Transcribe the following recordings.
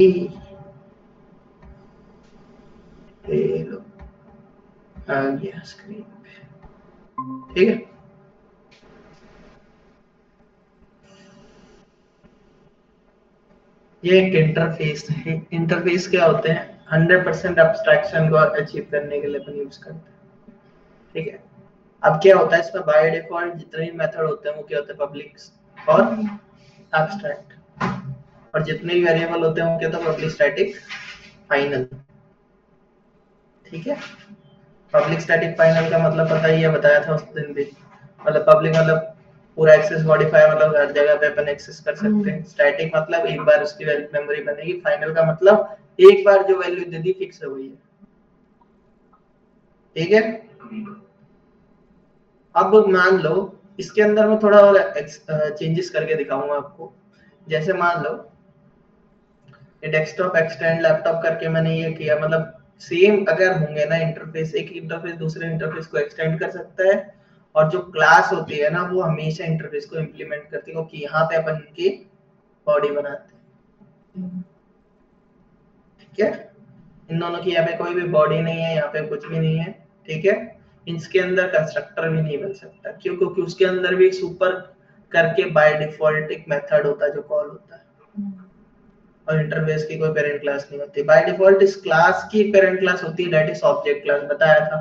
ये लो आ गया स्क्रीन पे, ठीक है। ये एक इंटरफेस है। इंटरफेस क्या होते हैं? 100% एब्स्ट्रैक्शन को अचीव करने के लिए अपन यूज करते हैं, ठीक है। अब क्या होता है इसमें, बाय डिफॉल्ट जितने भी मेथड होते हैं वो क्या होते हैं, पब्लिक और एब्स्ट्रैक्ट, और जितने भी वेरिएबल होते हैं वो क्या होता है, पब्लिक स्टैटिक फाइनल, ठीक है। पब्लिक स्टैटिक फाइनल का मतलब पता ही है, बताया था उस दिन भी। मतलब पब्लिक मतलब पूरा एक्सेस मॉडिफायर, मतलब हर जगह पे अपन एक्सेस कर सकते हैं। स्टैटिक मतलब एक बार उसकी मेमोरी बनेगी। फाइनल का मतलब एक बार जो वैल्यू दे दी फिक्स हो गई है, ठीक है। अब मान लो इसके अंदर मैं थोड़ा और चेंजेस करके दिखाऊंगा आपको। जैसे मान लो ये डेस्कटॉप एक्सटेंड लैपटॉप करके मैंने ये किया, मतलब सेम अगर होंगे ना इंटरफेस, एक इंटरफेस दूसरे इंटरफेस को एक्सटेंड कर सकता है, और जो क्लास होती है ना वो हमेशा इंटरफेस को इंप्लीमेंट करती है, क्योंकि यहाँ पे अपन की बॉडी बनाते हैं, ठीक है। इन दोनों की यहाँ पे कोई भी बॉडी नहीं है, यहाँ पे कुछ भी नहीं है, ठीक है। इसके अंदर कंस्ट्रक्टर भी नहीं बन सकता, क्यों? क्योंकि उसके अंदर भी एक सुपर करके बाय डिफॉल्ट एक मेथड होता है जो कॉल होता है, और इंटरफेस की कोई पेरेंट क्लास नहीं होती। बाय डिफॉल्ट इस क्लास की पेरेंट क्लास होती है, दैट इज ऑब्जेक्ट क्लास, बताया था।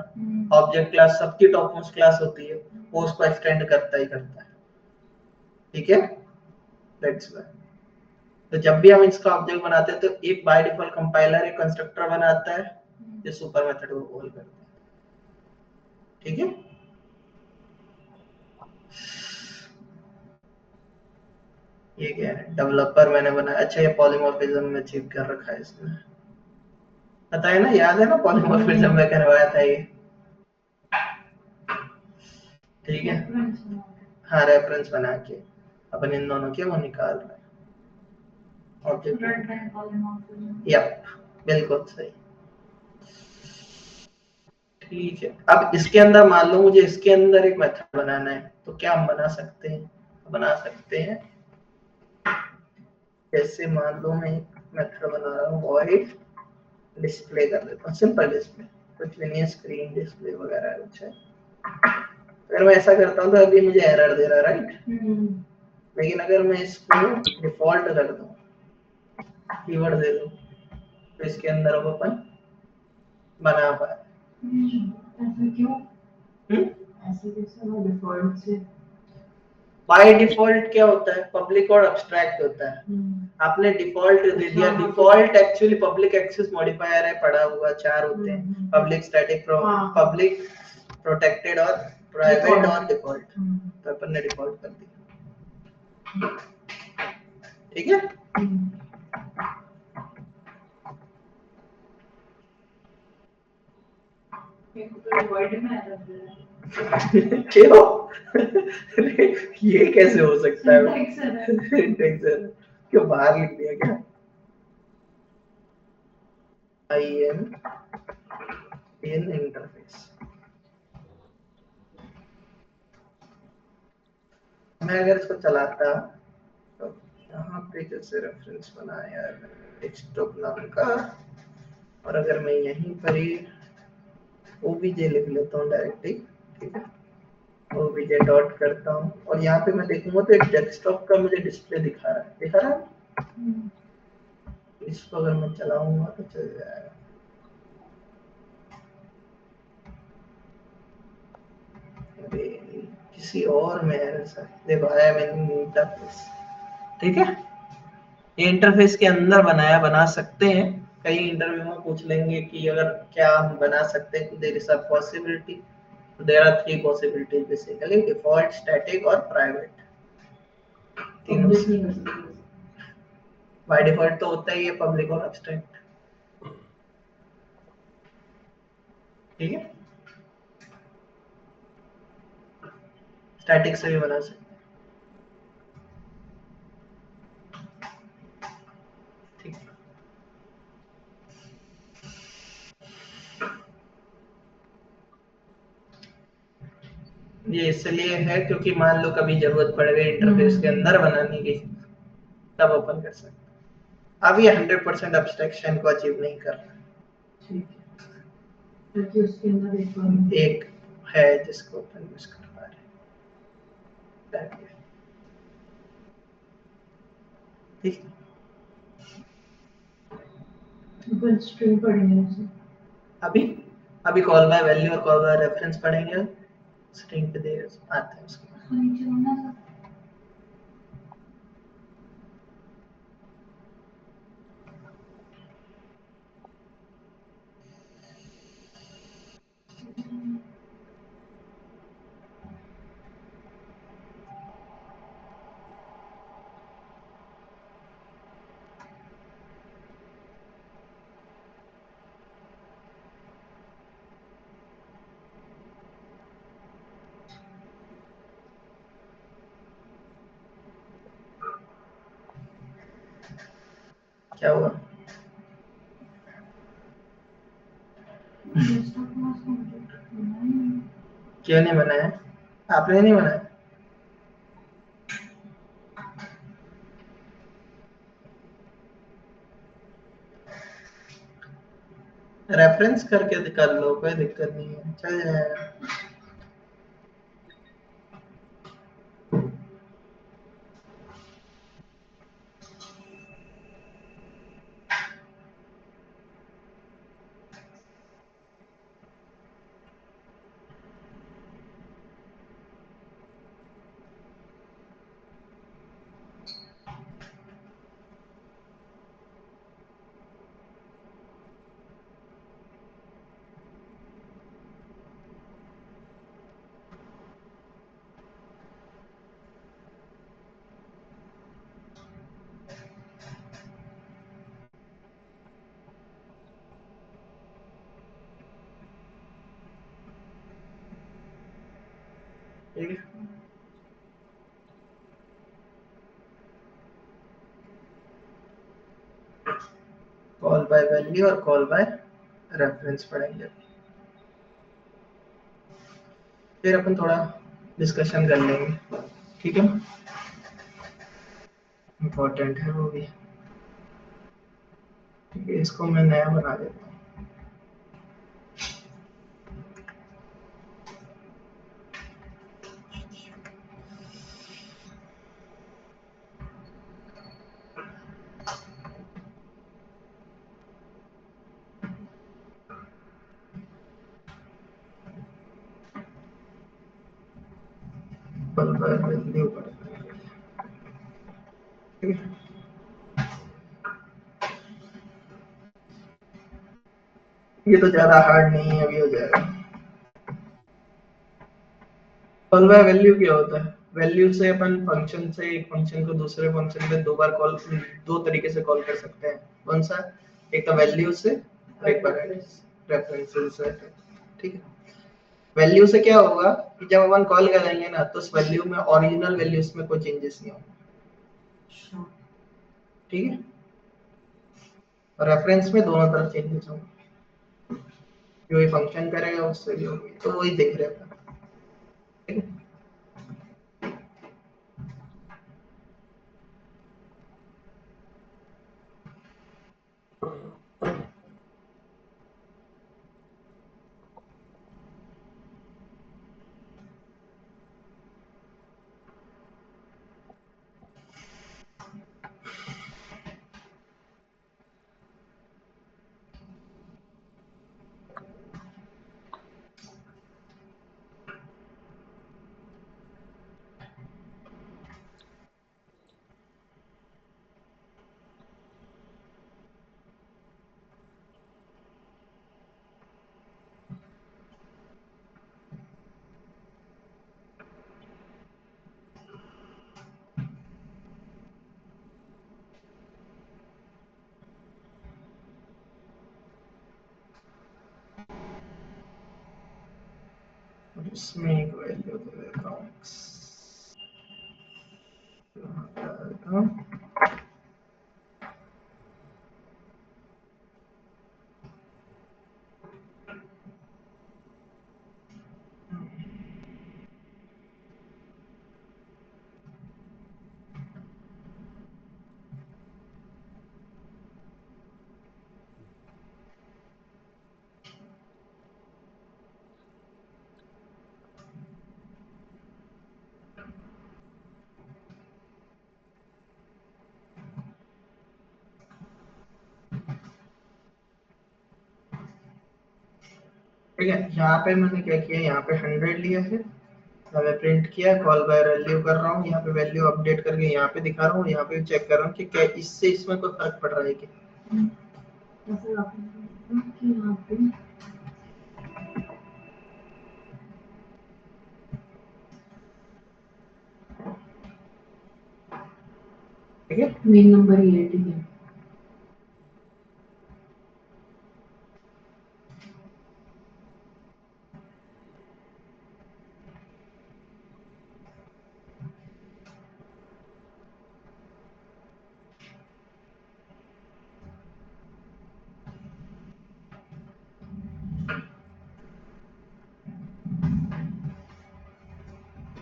ऑब्जेक्ट क्लास सबकी टॉप मोस्ट क्लास होती है, वो उसको एक्सटेंड करता ही करता है, ठीक है। दैट्स व्हाई तो जब भी हम इसका ऑब्जेक्ट बनाते हैं तो एक बाय डिफॉल्ट कंपाइलर एक कंस्ट्रक्टर बनाता है जो सुपर मेथड को कॉल करता है, ठीक है। ये क्या है, डेवलपर मैंने बनाया। अच्छा, ये पॉलीमॉर्फिज्म में अचीव कर रखा है इसने, पता है ना, याद है ना पॉलीमॉर्फिज्म में करवाया था ये, ठीक है। हाँ, रेफरेंस बना के अपन इन दोनों के वो निकाल रहे हैं ऑब्जेक्ट। यप, बिल्कुल सही, ठीक है। अब इसके अंदर मान लो मुझे इसके अंदर एक मेथड बनाना है, तो क्या हम बना सकते हैं? बना सकते हैं जैसे मान लो मैं एक मेथड बना रहा हूँ, वॉइड डिस्प्ले कर देता हूँ, सिंपल डिस्प्ले, कुछ भी नहीं, स्क्रीन डिस्प्ले वगैरह कुछ है। अगर मैं ऐसा करता हूँ तो अभी मुझे एरर दे रहा है, राइट। लेकिन अगर मैं इसको डिफॉल्ट कर दूं, कीवर्ड दे दूं, तो इसके अंदर अब अपन बना पाए। ऐसा क्यों? ऐसे कैसे वो डिफॉल्ट से? बाय डिफॉल्ट क्या होता है, पब्लिक और एब्स्ट्रैक्ट होता है। आपने डिफॉल्ट दे दिया, default actually public access modifier है, पड़ा हुआ 4 होते हैं, पब्लिक स्टैटिक, पब्लिक प्रोटेक्टेड और प्राइवेट और डिफॉल्ट, तो अपन ने डिफॉल्ट कर दिया, ठीक है। क्यों? ये कैसे हो सकता है? क्यों बाहर लिख दिया क्या? आई एम इन इंटरफेस, मैं अगर इसको चलाता तो यहाँ पे जैसे रेफरेंस बनाया है मैंने डेस्कटॉप नाम का, और अगर मैं यहीं पर ही ओबीजे लिख लेता हूँ डायरेक्टली, ठीक है, ओबीजे डॉट करता हूँ, और यहाँ पे मैं देखूंगा तो एक डेस्कटॉप का मुझे डिस्प्ले दिखा रहा है। इसको अगर मैं चलाऊंगा तो चल जाएगा। अरे किसी और में है सर, देखो आया मैंने इंटरफेस, ठीक है। ये इंटरफेस के अंदर बना सकते हैं। कई इंटरव्यू में पूछ लेंगे कि अगर क्या हम बना सकते हैं, there is a possibility, there are 3 possibilities basically, default, static और प्राइवेट, तीनों। बाय डिफॉल्ट तो होता ही है पब्लिक और एब्स्ट्रैक्ट, ठीक है। स्टैटिक से भी बना सकते हैं, ठीक है। ये इसलिए है क्योंकि मान लो कभी जरूरत पड़ गई इंटरफेस के अंदर बनाने की, तब ओपन कर सकते हैं। अब ये 100% एब्स्ट्रैक्शन को अचीव नहीं कर रहा। ठीक है, क्योंकि उसके अंदर एक है जिसको अपन यूज कर पा रहे हैं। ठीक, अपन स्ट्रिंग पढ़ेंगे उसे। अभी कॉल बाय वैल्यू और कॉल बाय रेफरेंस पढ़ेंगे, स्ट्रिंग पे दे आते हैं उसको। क्या हुआ? क्यों नहीं बनाया? आपने नहीं बनाया? रेफरेंस करके कर लो, कोई दिक्कत नहीं है, चल जाएगा। ठीक है, कॉल बाय वैल्यू और कॉल बाय रेफरेंस पढ़ेंगे। फिर अपन थोड़ा डिस्कशन कर लेंगे, ठीक है, इम्पोर्टेंट है वो भी। ठीक है, इसको मैं नया बना देता हूँ। कॉल बाय वैल्यू पढ़ेंगे, ठीक है। ये तो ज्यादा हार्ड नहीं है, अभी हो जाएगा। कॉल बाय वैल्यू क्या होता है? वैल्यू से अपन फंक्शन से एक फंक्शन को दूसरे फंक्शन में दो तरीके से कॉल कर सकते हैं। कौन सा? एक तो वैल्यू से और एक बार रेफरेंस से। ठीक है, वैल्यू से क्या होगा कि जब अपन कॉल करेंगे ना तो उस वैल्यू में ओरिजिनल वैल्यूज में कोई चेंजेस नहीं होंगे। ठीक है, और रेफरेंस में दोनों तरफ चेंजेस होंगे, जो ये फंक्शन करेगा उससे भी होगी, तो वही देख रहे हैं। ठीक है, और इसमें एक वैल्यू दे देता हूँ x, ठीक है, यहाँ पे मैंने क्या किया, यहाँ पे 100 लिया है, मैंने प्रिंट किया, कॉल बाय वैल्यू कर रहा हूँ, यहाँ पे वैल्यू अपडेट करके यहाँ पे दिखा रहा हूँ, यहाँ पे चेक कर रहा हूँ कि क्या इससे इसमें कोई फर्क पड़ रहा है क्या। ऐसा आपने कि यहाँ पे ठीक है, मेन नंबर ही है, ठीक है।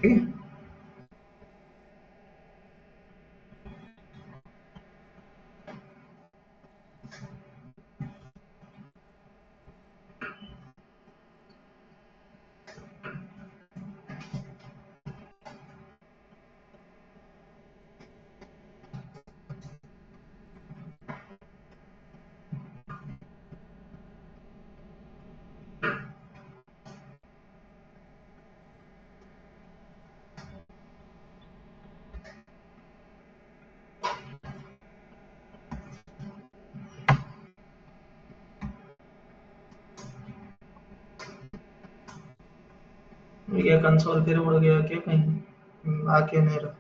ठीक है। ये कंसोल फिर उड़ गया क्या कहीं, आके नहीं रहा।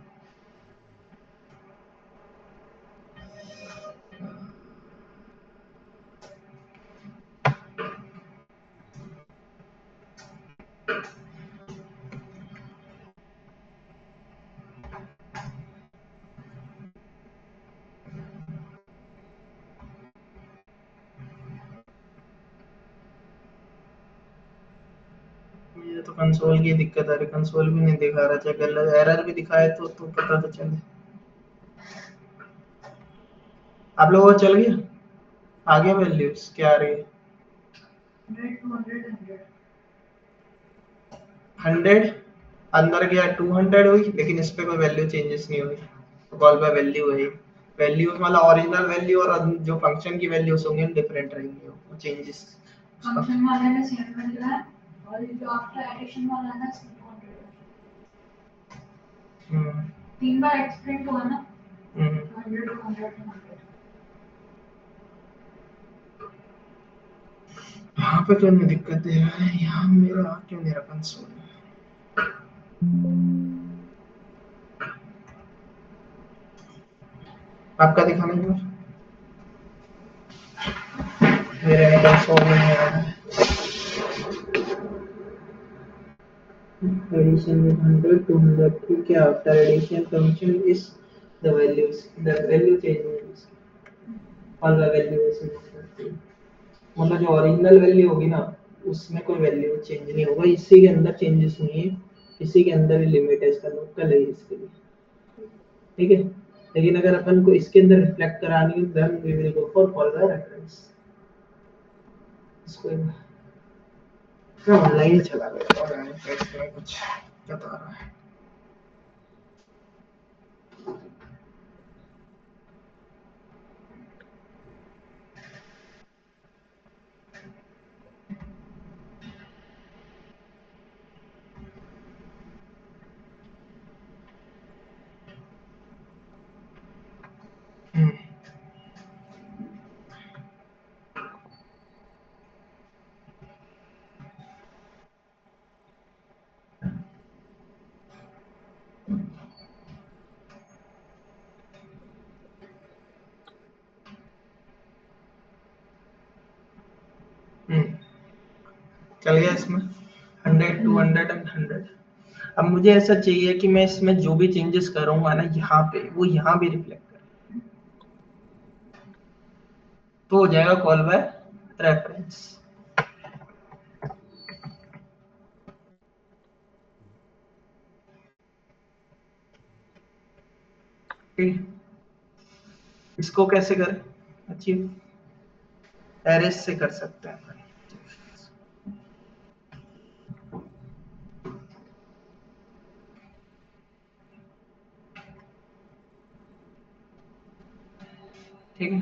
ये तो कंसोल की दिक्कत आ रही, कंसोल भी नहीं दिखा रहा, चाहे गलत एरर भी दिखाए तो पता तो चले। आप लोगों को चल गया, आगे वैल्यूज क्या आ रही है, 100 अंदर गया, 200 हुई, लेकिन इस पे कोई वैल्यू चेंजेस नहीं हुई, तो कॉल बाय वैल्यू है, वैल्यू मतलब ओरिजिनल वैल्यू और जो फंक्शन की वैल्यूज होंगी डिफरेंट रहेंगी, वो चेंजेस फंक्शन वाले में सेम कर रहा है और जो आफ्टर एडिशन वाला है ना इसमें 200 तीन बार एक्सप्रेस हुआ ना, 100 200 200। यहाँ पे क्यों नहीं दिक्कत दे रहा है, यहाँ मेरा क्यों मेरा कंसोल आपका दिखाना एक बार, मेरे में कंसोल नहीं आ रहा है। Addition with 100 200 ठीक है, after addition function is the value changes और the value is मतलब जो ओरिजिनल वैल्यू होगी ना उसमें कोई वैल्यू चेंज नहीं होगा, इसी के अंदर चेंजेस हुई है, इसी के अंदर ही लिमिट है इसका, लोकल है इसके लिए, ठीक है। लेकिन अगर अपन को इसके अंदर रिफ्लेक्ट करानी है then we will go for the reference. इसको ऑनलाइन चला गया और इसमें कुछ बता रहा है। हम्म, हम्म, चल गया इसमें 100 200 एंड 100। अब मुझे ऐसा चाहिए कि मैं इसमें जो भी चेंजेस करूंगा ना यहाँ पे वो यहाँ भी रिफ्लेक्ट करे, तो हो जाएगा कॉल बाय रेफरेंस। ठीक, इसको कैसे करें अचीव, एरेस से कर सकते हैं। ठीक है,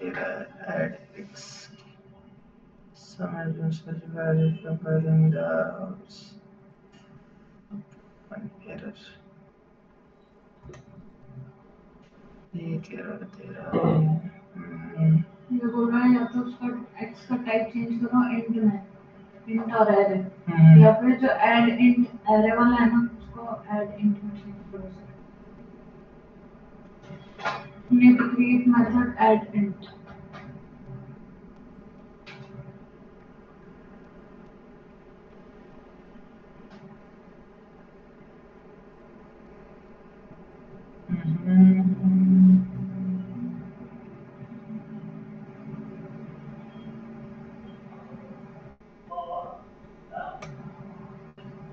तेरा add x some items specified comparing the one error एक error तेरा ये बोल रहा है या तो उसका x का टाइप चेंज करो int में int और array या फिर जो add int array वाला है ना उसको add int में चेंज करो make create method add int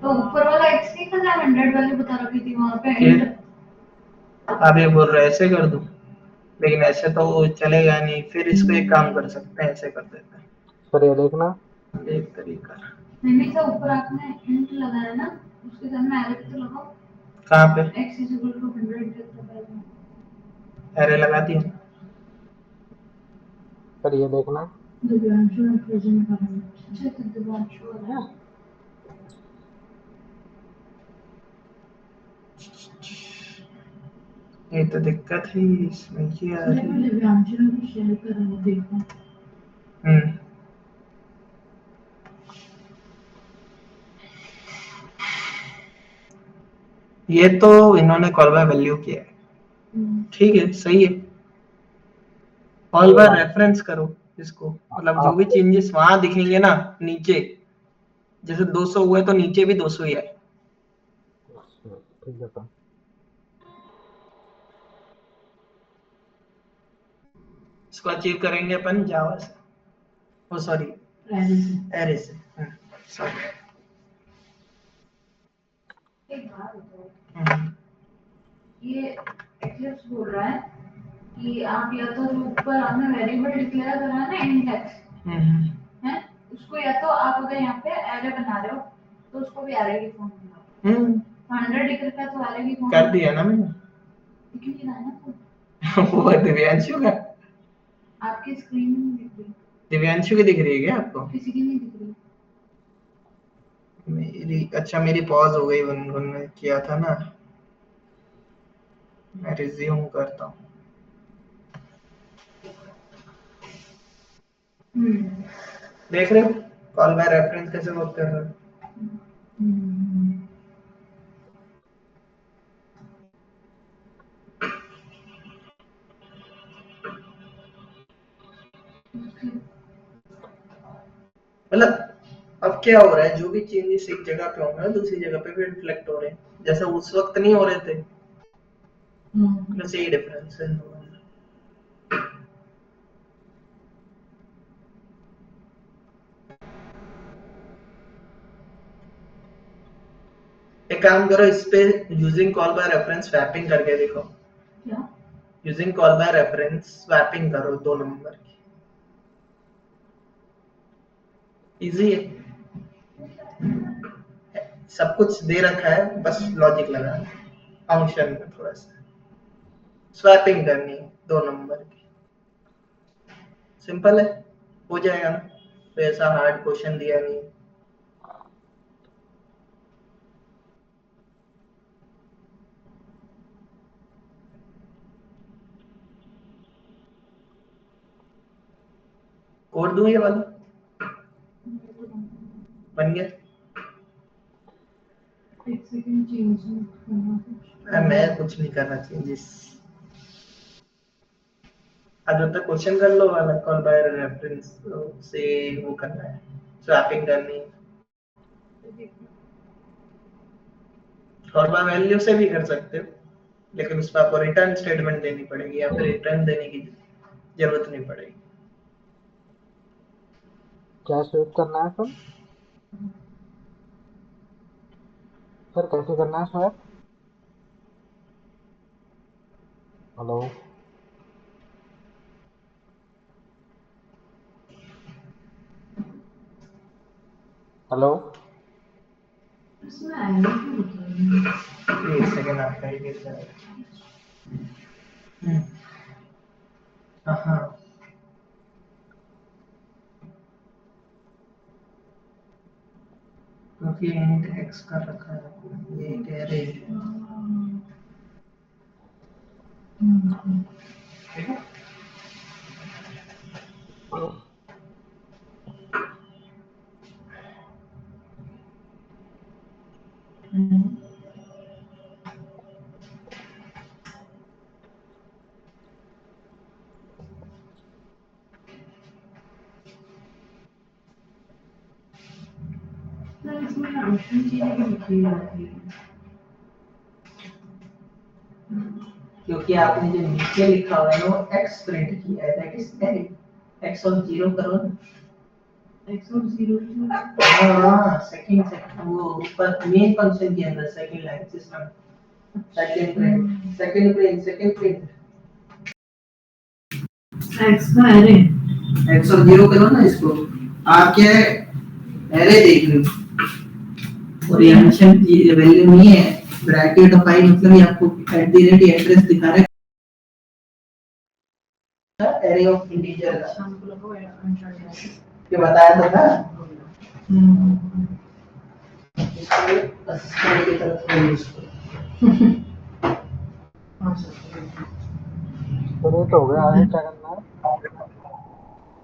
तो ऊपर वाला x नहीं था 100 वाली बता रखी थी वहां पे int अब ये बोल रहे ऐसे कर दूं लेकिन ऐसे तो चलेगा नहीं फिर इसको एक काम कर सकते हैं ऐसे कर देते हैं सर ये देखना एक तरीका नहीं था ऊपर आपने int लगाया ना उसके सामने array तो लगाओ कहाँ पे x = 100 लिखता पहले एरे लगा दिया सर ये देखना दिव्यांशु ने प्रेजेंट करना अच्छा तो दिव्यांशु है ये तो दिक्कत है इसमें क्या है दिव्यांशु ने भी शेयर करना देखो ये तो इन्होंने कॉल बाय वैल्यू किया है ठीक है सही है कॉल बाय रेफरेंस करो इसको मतलब जो भी चेंजेस वहां दिखेंगे ना नीचे जैसे 200 हुए तो नीचे भी 200 ही आए ठीक है सर इसको अचीव करेंगे अपन जावा से ओ सॉरी एरे से सॉरी एक बात बताओ ये एक्लिप्स बोल रहा है कि आप या तो जो ऊपर आपने वेरिएबल डिक्लेयर करा है ना इंडेक्स है उसको या तो आप अगर यहाँ पे एरे बना रहे हो तो उसको भी एरे की फॉर्म में 100 लिख रखा है तो एरे की फॉर्म कर दिया ना मैंने लिख नहीं रहा है ना वो दिव्यांशु का आपकी स्क्रीन में दिख रही दिव्यांशु की दिख रही है क्या आपको किसी की नहीं दिख रही मेरी अच्छा मेरी पॉज हो गई उन्होंने किया था ना मैं रिज्यूम करता हूँ देख रहे हो कॉल बाय रेफरेंस कैसे वर्क कर रहा है मतलब अब क्या हो रहा है जो भी चेंजेस एक जगह पे होंगे दूसरी जगह पे भी रिफ्लेक्ट हो रहे हैं जैसा उस वक्त नहीं हो रहे थे बस यही डिफरेंस है एक काम करो इस पे using call by reference swapping करके देखो क्या using call by reference swapping करो 2 नंबर की इजी है सब कुछ दे रखा है बस लॉजिक लगाना फंक्शन में थोड़ा सा स्वैपिंग करनी है 2 नंबर की सिंपल है हो जाएगा ना तो ऐसा हार्ड क्वेश्चन दिया नहीं कोड दूं ये वाला बन गया एक सेकंड चेंज करना मैं कुछ नहीं कर रहा चेंजेस अब जब तक क्वेश्चन कर लो वाला कॉल बाय रेफरेंस से वो करना है स्वैपिंग करनी है कॉल बाय वैल्यू से भी कर सकते हो लेकिन उस पर आपको रिटर्न स्टेटमेंट देनी पड़ेगी या फिर रिटर्न देने की जरूरत नहीं पड़ेगी क्या स्वेप करना है सर कैसे करना है स्वैप हेलो हेलो इसमें आएगा एक सेकंड आपका ये हाँ ये इंट x कर रखा है, ये एक एरे है। ठीक है। इसमें रोशनी चीजें भी लिखी जाती है। क्योंकि आपने जो नीचे लिखा हुआ है वो x प्रिंट किया है, दैट इज एरे। x और 0 करो ना। x और 0 हाँ, सेकंड वो ऊपर मेन फंक्शन के अंदर second line system second print x का एरे x और 0 करो ना इसको। आप क्या है, एरे देख रहे हो और ये फंक्शन की वैल्यू नहीं है, ब्रैकेट ऑफ i मतलब ये आपको एड्रेस दिखा रहा है एरे ऑफ इंटीजर का, ये बताया तो था। इसको असिस्टेंट की तरफ से यूज करो। तो ये तो हो गया, आगे क्या करना है?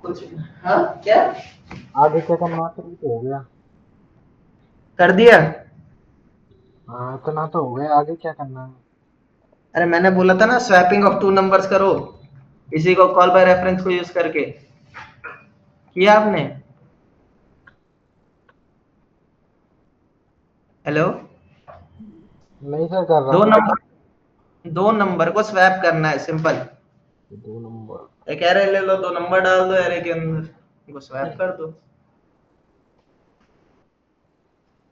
कुछ हाँ क्या आगे क्या करना है? तो ये तो हो गया। कर दिया? हाँ, इतना तो हो गया, आगे क्या करना है? अरे मैंने बोला था ना स्वैपिंग ऑफ टू नंबर्स करो, इसी को कॉल बाय रेफरेंस को यूज करके। किया आपने? हेलो। नहीं सर, कर रहा दो हूँ। नंबर दो नंबर को स्वैप करना है, सिंपल। 2 नंबर। एक एरे ले लो, दो नंबर डाल दो एरे के अंदर, उनको स्वैप कर दो।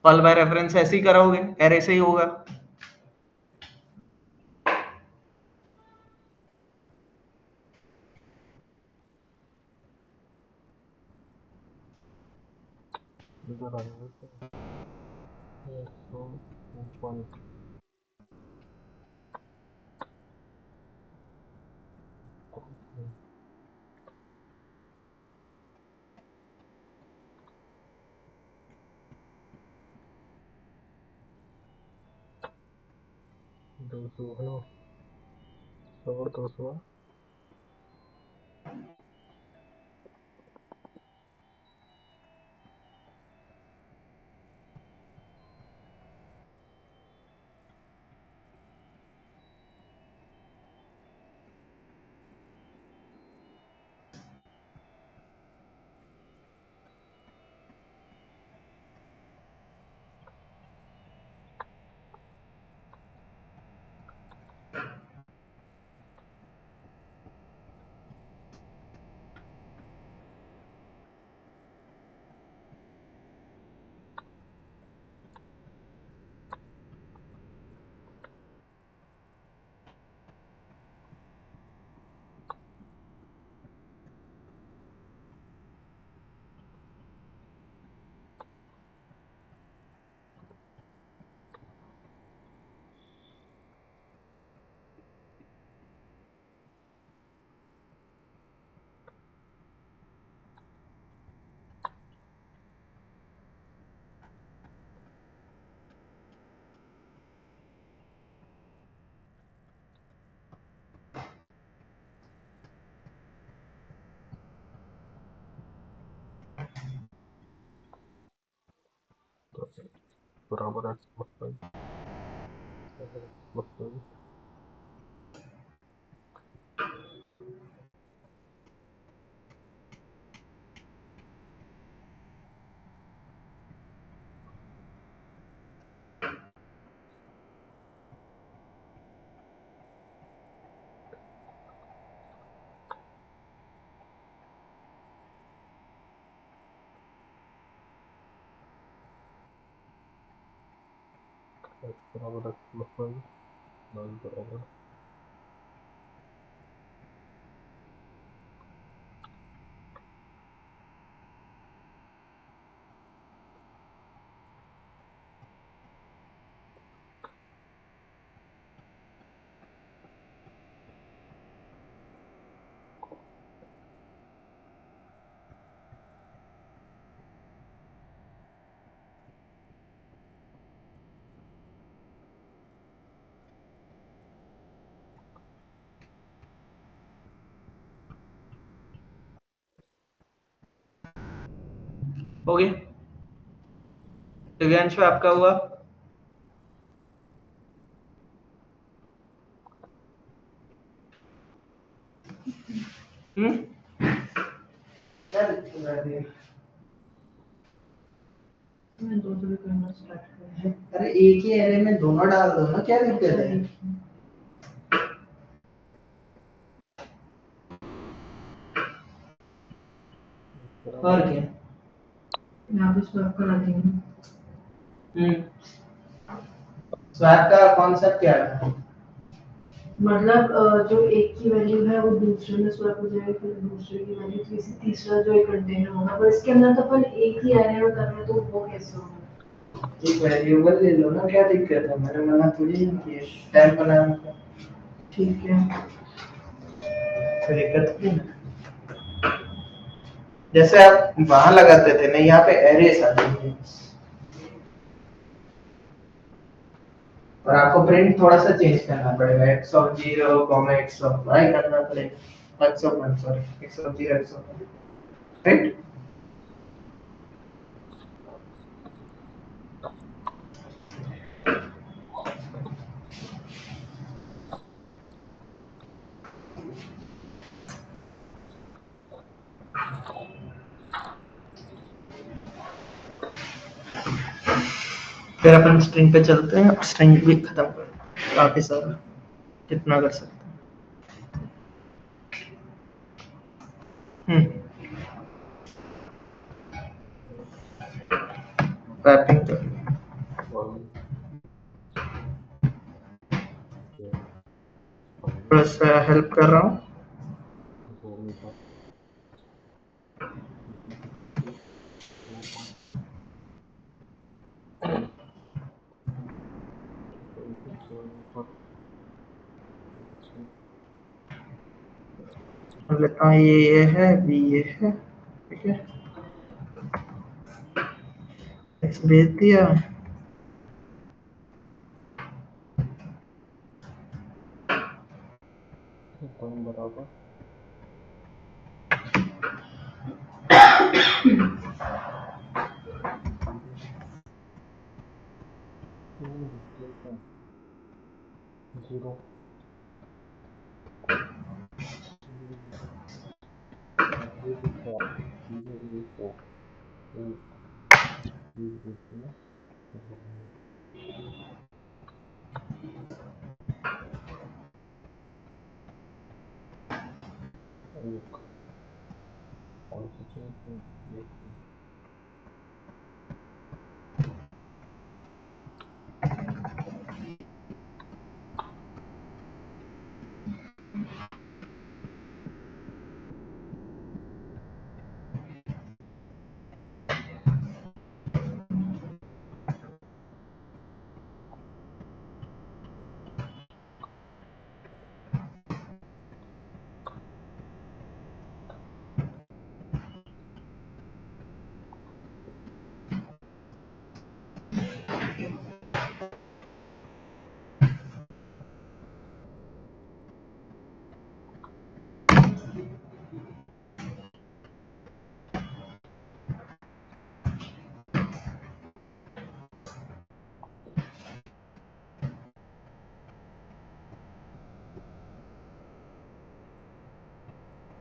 कॉल बाय रेफरेंस ऐसे ही करोगे, एरे से ही होगा। इधर आ जाओ। ये तो ऊपर। दो सौ है, 200। बराबर है। बराबर है। बराबर। हो गया? दिव्यांश पे आपका हुआ? क्या दिक्कत आ रही है? मैं दो भी करना स्टार्ट कर। अरे एक ही एरे में दोनों डाल दो ना, क्या दिक्कत है? और क्या? यहाँ पे स्वैप करा देंगे। स्वैप का कॉन्सेप्ट क्या है? मतलब जो एक की वैल्यू है वो दूसरे में स्वैप हो जाएगी, फिर दूसरे की वैल्यू तीसरा जो एक कंटेनर होगा, पर इसके अंदर तो अपन एक ही एरे में कर रहे हैं, तो वो कैसे होगा? एक वेरिएबल ले लो ना, क्या दिक्कत है? मैंने मना थोड़ी नहीं किया टैब बनाने का। ठीक है। कोई दिक्कत नहीं है। जैसे आप वहां लगाते थे ना, यहाँ पे एरेस आ जाएंगे और आपको प्रिंट थोड़ा सा चेंज करना पड़ेगा। x of 0, x of y करना पड़ेगा। x of 1 sorry, x of 0, x of 1, right? फिर अपन स्ट्रिंग पे चलते हैं और स्ट्रिंग भी खत्म कर काफी सारा कितना कर सकते हैं। रैपिंग तो थोड़ा सा हेल्प कर रहा हूँ। लेता हूँ ये है, बी ये है, ठीक है। एक्स भेज दिया। बराबर जीरो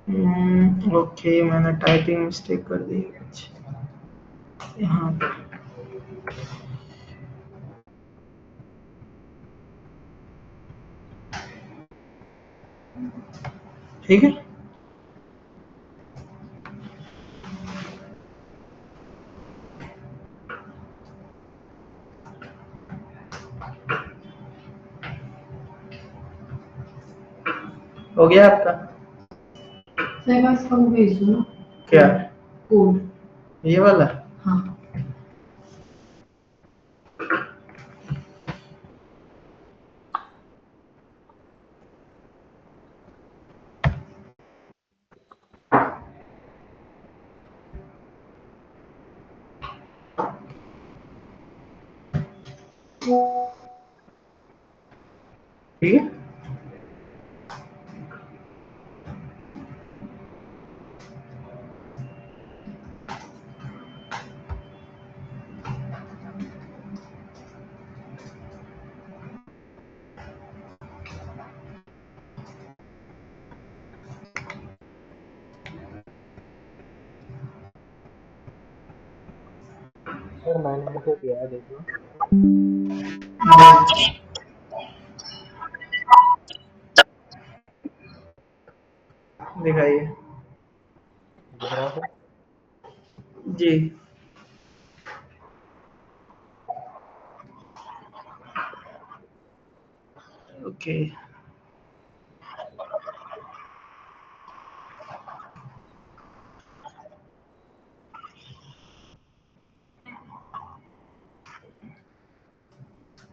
एक ओके, मैंने टाइपिंग मिस्टेक कर दी कुछ यहाँ पे। ठीक है, हो गया आपका? सही बात, इसका वो भेज दो ना। क्या? कोड। ये वाला? हाँ। ठीक है, सर मैंने ऐसे किया है, देख लो। दिखाइए। दिख रहा है सर? जी। ओके।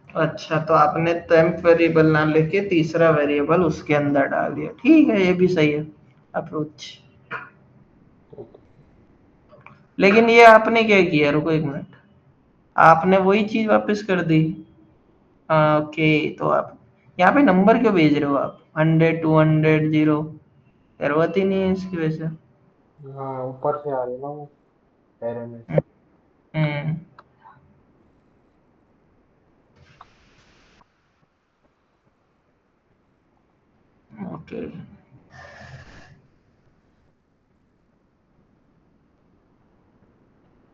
अच्छा, तो आपने टेम्प वेरिएबल ना लेके तीसरा वेरिएबल उसके अंदर डाल दिया। ठीक है, ये भी सही है अप्रोच। लेकिन ये आपने क्या किया, रुको एक मिनट, आपने वही चीज वापस कर दी। ओके, तो आप यहाँ पे नंबर क्यों भेज रहे हो आप? 100, 200, 0 जरूरत ही नहीं है इसकी वजह से। हाँ, ऊपर से आ रही है ना वो एरे में। हम्म। ओके।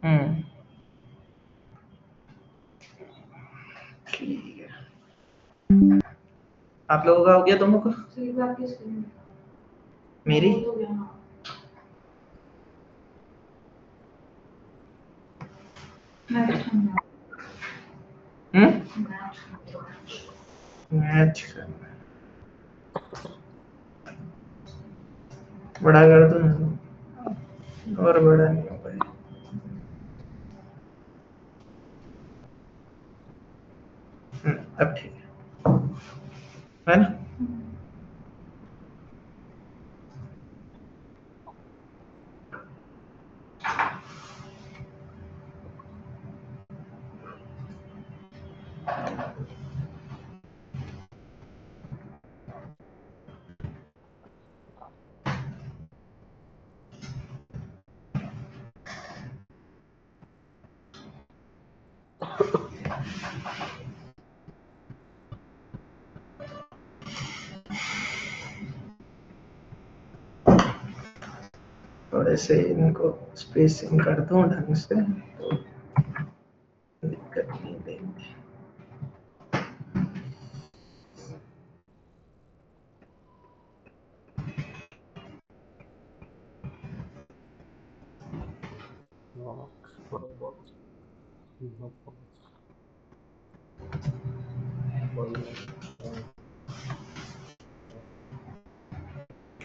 हम्म। ठीक है, आप लोगों का हो गया दोनों का? सही बात किसकी है? मेरी? वो तो गया ना। मैच करना हम्म। मैच मैच करना है। बड़ा कर दो ना, और बड़ा नहीं हो पाएगा। अब ठीक है ना? थोड़े से इनको स्पेसिंग कर दूं ढंग से, तो दिक्कत नहीं देंगे।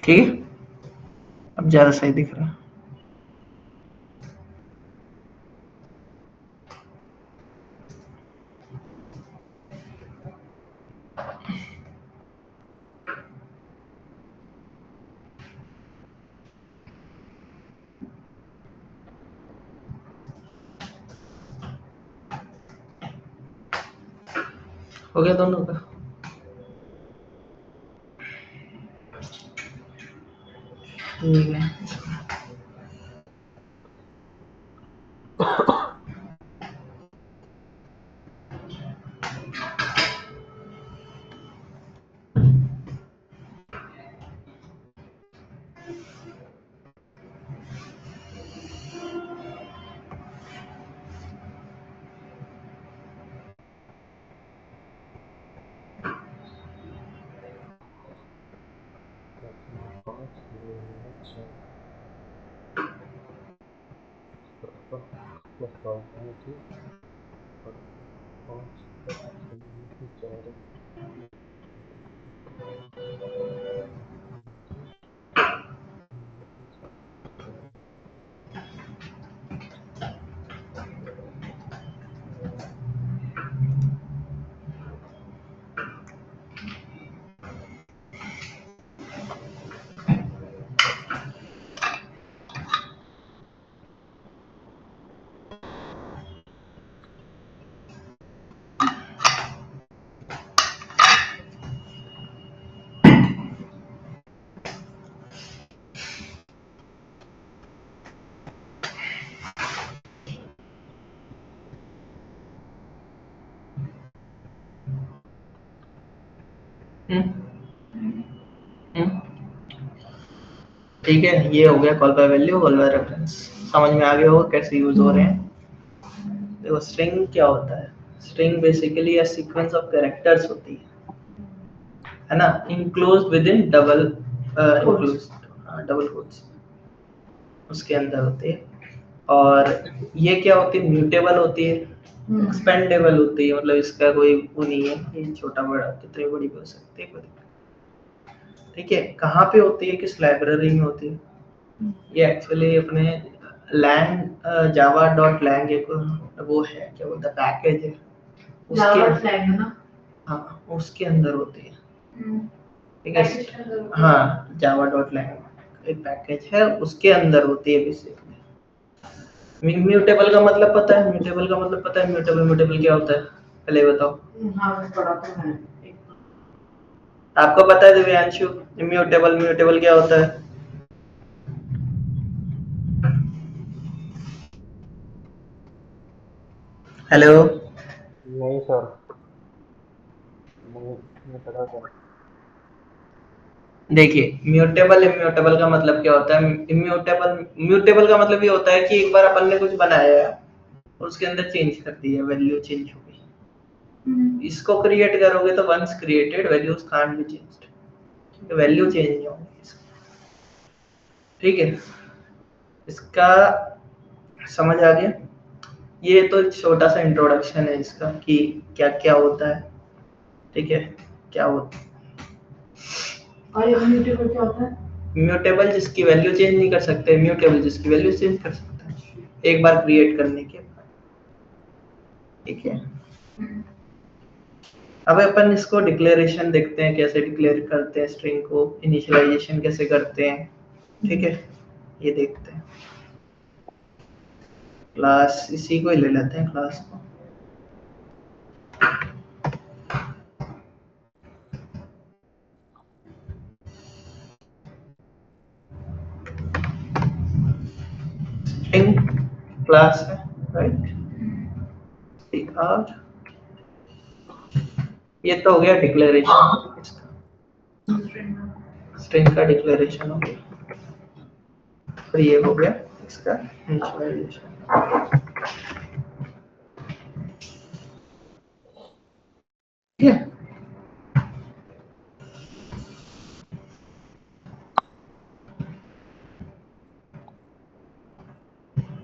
ठीक है, अब ज्यादा सही दिख रहा है। हो गया दोनों का? ठीक है। ठीक है, ये हो गया call by value, call by reference. समझ में आ गया होगा कैसे यूज हो रहे हैं। देखो स्ट्रिंग क्या होता है, string basically a sequence of characters होती है ना, enclosed with in double double quotes उसके अंदर होती है। और ये क्या होती है, म्यूटेबल होती है, एक्सपेंडेबल होती है, मतलब इसका कोई वो नहीं है, ये छोटा बड़ा कितनी बड़ी भी हो सकती है कोई दिक्कत। ठीक है, कहाँ पे होती है, किस लाइब्रेरी में होती है, ये एक्चुअली अपने लैंग जावा डॉट लैंग एक वो है, क्या बोलता है, पैकेज है उसके, हाँ उसके अंदर होती है। ठीक है, हाँ जावा डॉट लैंग एक पैकेज है, उसके अंदर होती है बेसिकली। म्यूटेबल का मतलब पता है, म्यूटेबल का मतलब पता है, म्यूटेबल म्यूटेबल क्या होता है पहले बताओ। हाँ पढ़ा तो है। आपको पता है दिव्यांशु, म्यूटेबल म्यूटेबल क्या होता है? हेलो, नहीं सर, नहीं नहीं पता सर। देखिए म्यूटेबल इम्यूटेबल का मतलब क्या होता है। इम्यूटेबल, म्यूटेबल का मतलब ये होता है कि एक बार अपन ने कुछ बनाया है और उसके अंदर चेंज कर दिया, वैल्यू चेंज हो गई। इसको क्रिएट करोगे तो once created values can't be changed, value change नहीं होगी इसकी। ठीक है, इसका समझ आ गया? ये तो छोटा सा इंट्रोडक्शन है इसका कि क्या क्या होता है। ठीक है, क्या होता है और इम्यूटेबल क्या होता है? म्यूटेबल जिसकी वैल्यू चेंज नहीं कर सकते, म्यूटेबल जिसकी वैल्यू चेंज कर सकते हैं एक बार क्रिएट करने के बाद। ठीक है, अब अपन इसको डिक्लेरेशन देखते हैं, कैसे डिक्लेयर करते हैं स्ट्रिंग को, इनिशियलाइजेशन कैसे करते हैं। ठीक है, ये देखते हैं। क्लास इसी को ही ले लेते हैं, क्लास को। स्ट्रिंग क्लास है, राइट। और ये तो हो गया डिक्लेरेशन इसका, स्ट्रिंग का डिक्लेरेशन हो गया, और ये हो गया इसका इनिशियलाइजेशन। ठीक है,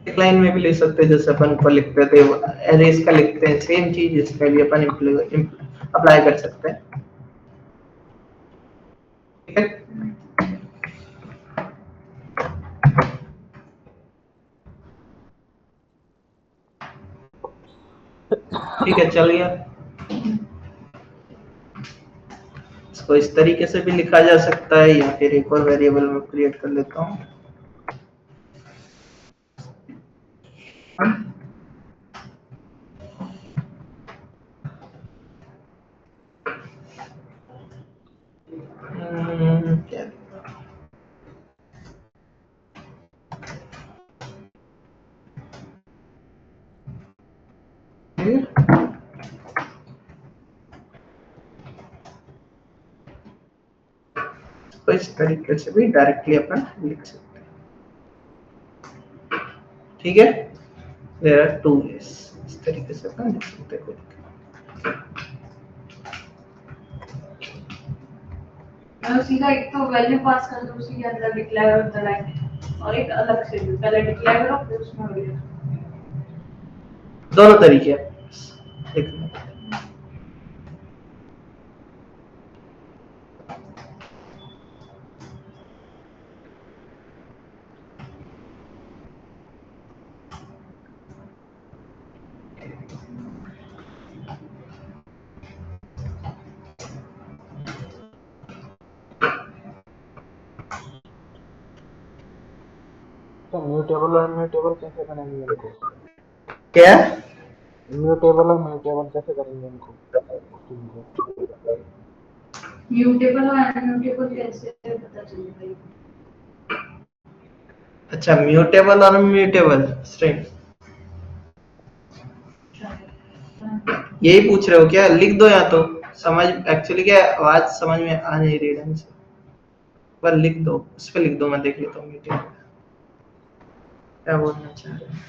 एक लाइन में भी लिख सकते हैं, जैसे अपन ऊपर लिखते थे अरेज का लिखते हैं, सेम चीज इसमें भी अपन अप्लाई कर सकते हैं। ठीक है, ठीक है चल गया। इसको इस तरीके से भी लिखा जा सकता है, या फिर एक और वेरिएबल में क्रिएट कर लेता हूँ। क्या तो इस तरीके से भी डायरेक्टली अपन लिख सकते हैं। ठीक है, देयर आर टू वेज, इस तरीके से अपन लिख सकते हैं। मैं उसी का एक तो वैल्यू पास कर दूं, उसी के अंदर डिक्लेयर होता है, और एक अलग से भी पहले डिक्लेयर करो फिर उसमें वैल्यू। दोनों तरीके हैं लिखने के। तो म्यूटेबल और इम्यूटेबल कैसे करेंगे इनको? क्या इम्यूटेबल और म्यूटेबल कैसे करेंगे इनको, स्ट्रिंग को? म्यूटेबल और अनम्यूटेबल कैसे पता चलेगा? अच्छा, म्यूटेबल और इम्यूटेबल स्ट्रिंग यही पूछ रहे हो क्या? लिख दो, या तो समझ, एक्चुअली क्या आवाज समझ में आ नहीं रही ढंग से, पर लिख दो, उस पर लिख दो, मैं देख लेता हूँ म्यूटेबल क्या बोलना चाह रहे हैं।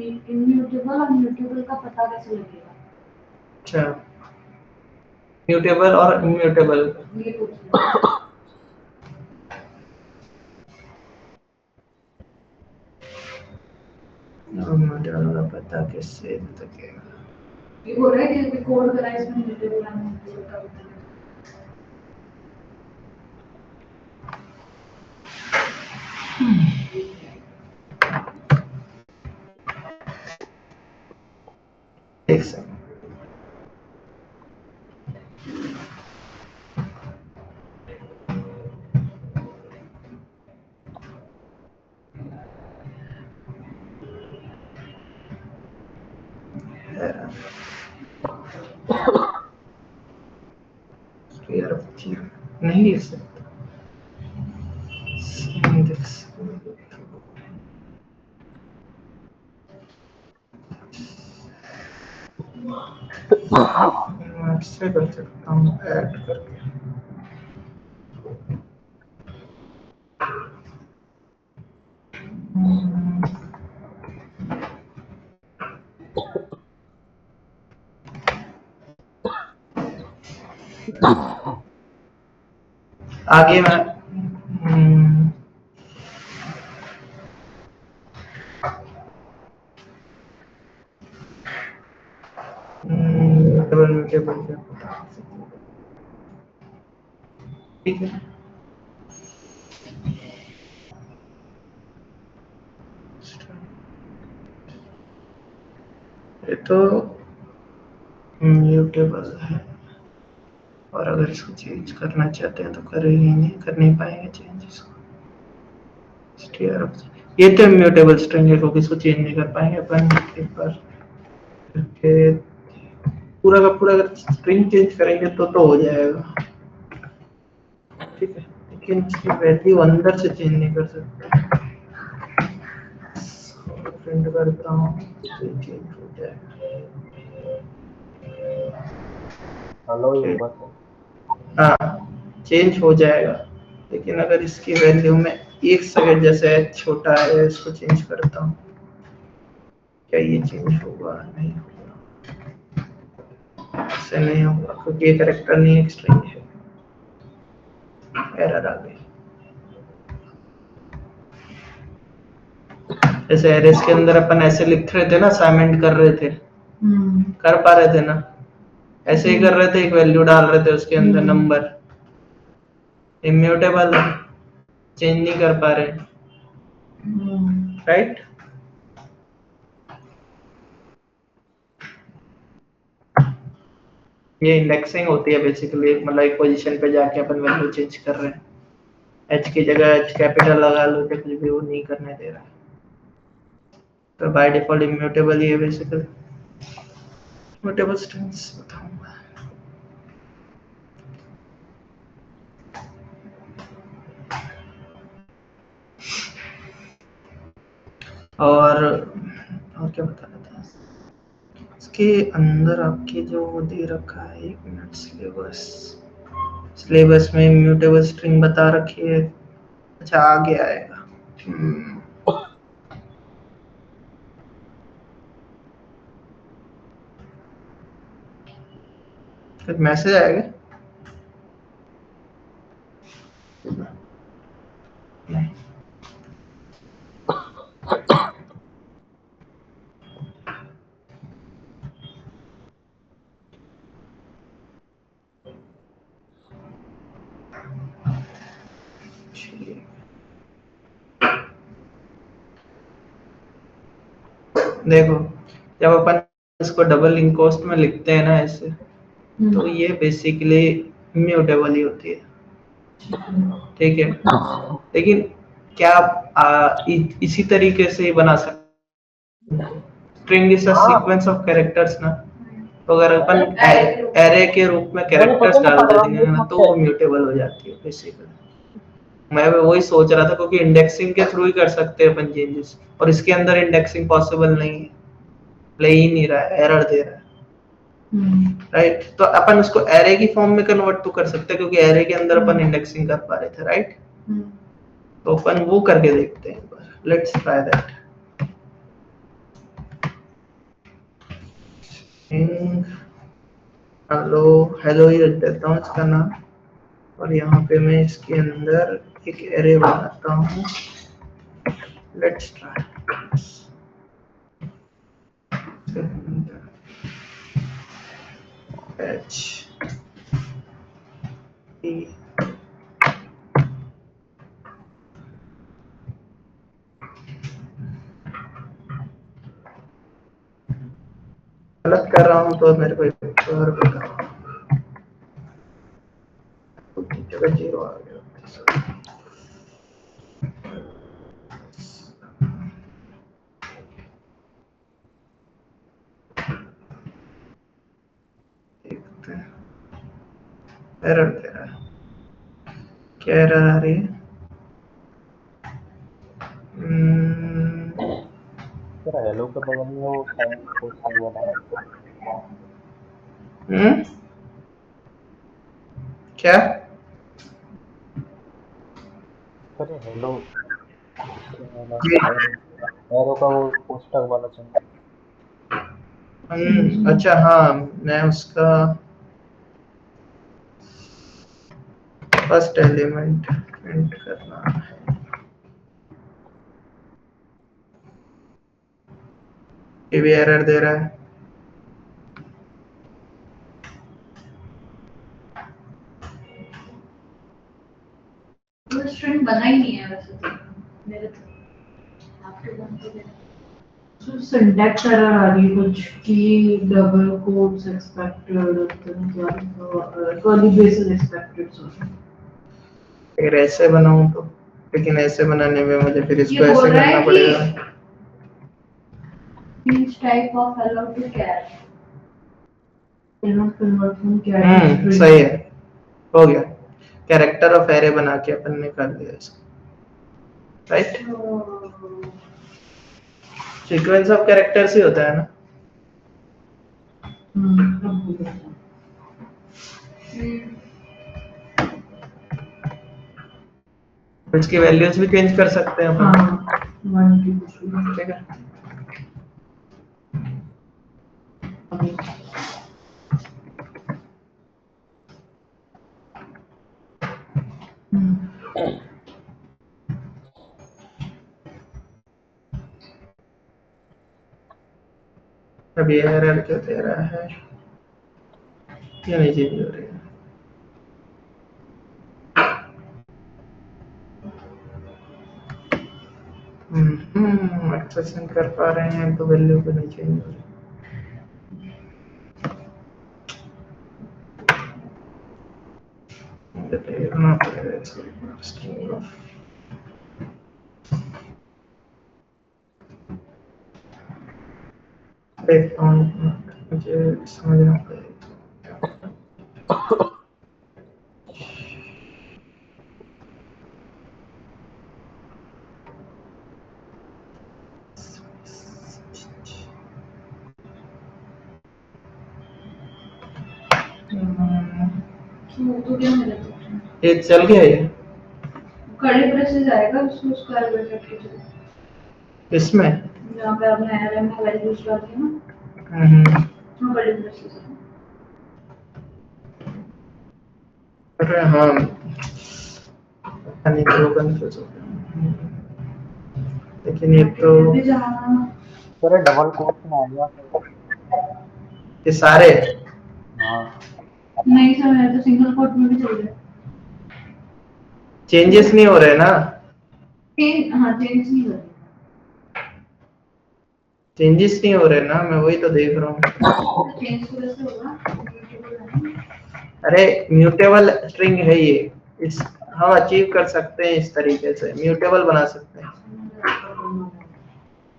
इम्यूटेबल और म्यूटेबल का पता कैसे लगेगा? अच्छा, म्यूटेबल और इम्यूटेबल ये पूछ रहा हूँ। म्यूटेबल का पता कैसे लगेगा? ये बोल रहा है कि कोड करा इसमें म्यूटेबल और म्यूटेबल का पता लगेगा। एक सेकंड। यार नहीं लिख सकता। मैं इससे कर सकता हूँ ऐड करके। आगे मैं म्यूटेबल ठीक है। ये तो म्यूटेबल है और अगर इसको चेंज करना चाहते हैं तो करेंगे, नहीं कर नहीं पाएंगे चेंज इसको। ये तो इम्यूटेबल स्ट्रिंग है क्योंकि इसको चेंज नहीं कर पाएंगे अपन। एक बार करके पूरा का पूरा अगर स्ट्रिंग चेंज करेंगे तो हो जाएगा, ठीक है। लेकिन इसकी वैल्यू अंदर से चेंज नहीं कर सकते। प्रिंट करता हूँ चेंज हो जाएगा। हेलो ये बस हाँ चेंज हो जाएगा, लेकिन अगर इसकी वैल्यू में एक सेकंड जैसे छोटा है इसको चेंज करता हूँ, क्या ये चेंज होगा? नहीं होगा, ऐसे नहीं होगा क्योंकि ये कैरेक्टर नहीं एक स्ट्रिंग है। एरर आ गई। जैसे एरेस के अंदर अपन ऐसे लिख रहे थे ना, असाइनमेंट कर रहे थे, कर पा रहे थे ना, ऐसे ही कर रहे थे, एक वैल्यू डाल रहे थे उसके अंदर नंबर, इम्यूटेबल है, चेंज नहीं कर पा रहे, राइट। ये इंडेक्सिंग होती है बेसिकली, मतलब एक पोजीशन पे जाके अपन वैल्यू चेंज कर रहे हैं, एच की जगह एच कैपिटल लगा लो तो कुछ भी वो नहीं करने दे रहा है, तो बाय डिफॉल्ट इम्यूटेबल ही है बेसिकली। इम्यूटेबल स्ट्रिंग्स बताऊंगा। और क्या बता रहा था, इसके अंदर आपके जो दे रखा है, एक मिनट, सिलेबस में इम्यूटेबल स्ट्रिंग बता रखी है। अच्छा आगे आएगा। कुछ मैसेज आएगा? नहीं। देखो जब अपन इसको डबल इंकोस्ट में लिखते हैं ना ऐसे, तो ये बेसिकली इम्यूटेबल ही होती है, ठीक है। लेकिन क्या आप इसी तरीके से ही बना सकते, string is a sequence of characters ना, तो अगर अपन एरे के रूप में कैरेक्टर्स डाल देंगे ना तो वो म्यूटेबल हो जाती है बेसिकली। मैं वही सोच रहा था क्योंकि इंडेक्सिंग के थ्रू ही कर सकते हैं अपन चेंजेस, और इसके अंदर इंडेक्सिंग पॉसिबल नहीं है, ले ही नहीं रहा है, एरर दे रहा है, राइट। तो अपन उसको एरे की फॉर्म में कन्वर्ट तो कर सकते हैं क्योंकि एरे के अंदर अपन इंडेक्सिंग कर पा रहे थे, राइट। तो अपन वो करके देखते हैं एक बार, let's try that. Hello hello ही रख देता हूँ इसका नाम, और यहाँ पे मैं इसके अंदर एक एरे बनाता हूँ। Let's try H E. गलत कर रहा हूँ तो मेरे को एक और बताओ। जगह जीरो आ गया। देखते हैं एरर दे रहा है। क्या एरर आ रही है? तेरा हेलो के बगल में वो पोस्टर वाला है। क्या? अरे हेलो क्या वाला जी। एरो का वो पोस्टर वाला चाहिए। अच्छा हाँ, मैं उसका फर्स्ट एलिमेंट प्रिंट करना है। ये भी एरर दे रहा है। वो स्ट्रिंग बना ही नहीं है वैसे तो मेरे तो आपके बनते हैं। So syntax error आ रही है कुछ कि double quotes expected, curly braces expected, sorry. अगर ऐसे बनाऊं तो, लेकिन ऐसे बनाने में मुझे फिर इसको ये बोल ऐसे रहा है करना कि पड़ेगा। each type of hello to char Cannot convert from char to string. सही है, हो गया। कैरेक्टर ऑफ एरे बना के अपन ने कर दिया इसको, राइट? सीक्वेंस ऑफ कैरेक्टर्स ही होता है ना। अब हो गया। इसकी वैल्यूज भी चेंज कर सकते हैं अपन। हाँ, 1 2 3 ठीक है। अब ये एरर क्यों दे रहा है? ये नहीं चेंज हो रही है। एक्सेशन कर पा रहे हैं तो वैल्यू को नहीं चेंज हो रही। देखना पड़ेगा इसको स्ट्रिंग ऑफ। देखता हूँ, मुझे समझना पड़ेगा। तो क्या मिला तो ये चल गया ये कड़ी प्रेस जाएगा उसको उसका एलिमेंट के इसमें। जहाँ पे आपने एरर में वैल्यूज डाली है ना वो कड़ी प्रेस अरे हाँ, नहीं तो कंफ्यूज हो गया। लेकिन ये तो भी जाना तेरे डबल कोट्स में आएगा। ये सारे हाँ नहीं सर मेरे तो सिंगल कोट में भी चल रहा है चेंजेस नहीं हो रहे ना। हाँ चेंज नहीं कर चेंजेस नहीं हो रहे ना, मैं वही तो देख रहा हूँ। चेंज तो वैसे होगा अरे म्यूटेबल स्ट्रिंग है ये, इस हम अचीव कर सकते हैं इस तरीके से, म्यूटेबल बना सकते हैं।